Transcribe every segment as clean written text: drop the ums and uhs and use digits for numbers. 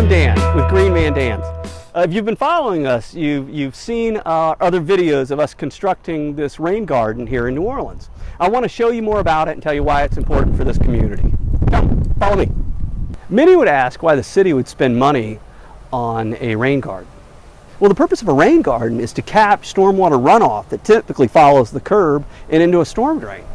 I'm Dan with Greenman Dan. If you've been following us, you've seen other videos of us constructing this rain garden here in New Orleans. I want to show you more about it and tell you why it's important for this community. Come, follow me. Many would ask why the city would spend money on a rain garden. Well, the purpose of a rain garden is to cap stormwater runoff that typically follows the curb and into a storm drain.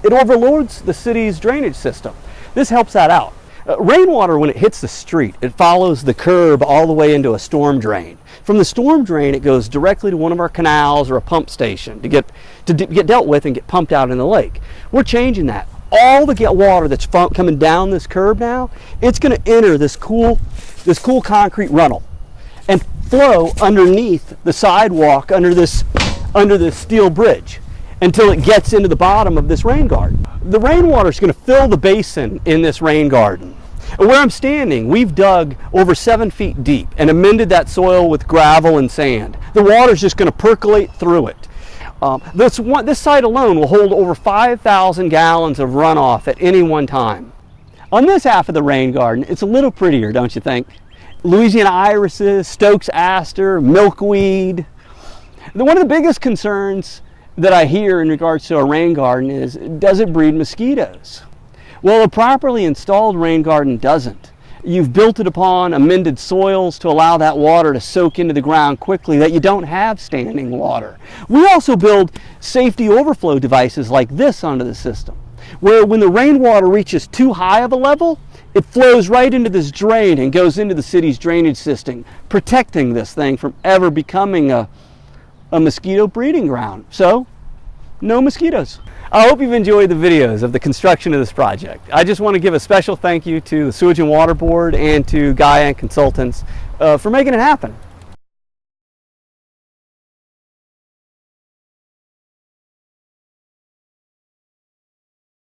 It overloads the city's drainage system. This helps that out. Rainwater, when it hits the street, it follows the curb all the way into a storm drain. From the storm drain, it goes directly to one of our canals or a pump station to get dealt with and get pumped out in the lake. We're changing that. All the water that's coming down this curb now, it's going to enter this cool concrete runnel and flow underneath the sidewalk under this steel bridge until it gets into the bottom of this rain garden. The rainwater is going to fill the basin in this rain garden. And where I'm standing, we've dug over 7 feet deep and amended that soil with gravel and sand. The water is just going to percolate through it. This site alone will hold over 5,000 gallons of runoff at any one time. On this half of the rain garden, it's a little prettier, don't you think? Louisiana irises, Stokes aster, milkweed. One of the biggest concerns that I hear in regards to a rain garden is, does it breed mosquitoes? Well, a properly installed rain garden doesn't. You've built it upon amended soils to allow that water to soak into the ground quickly, that you don't have standing water. We also build safety overflow devices like this onto the system, where when the rainwater reaches too high of a level, it flows right into this drain and goes into the city's drainage system, protecting this thing from ever becoming a mosquito breeding ground. So, no mosquitoes. I hope you've enjoyed the videos of the construction of this project. I just want to give a special thank you to the Sewage and Water Board and to Guyan Consultants for making it happen.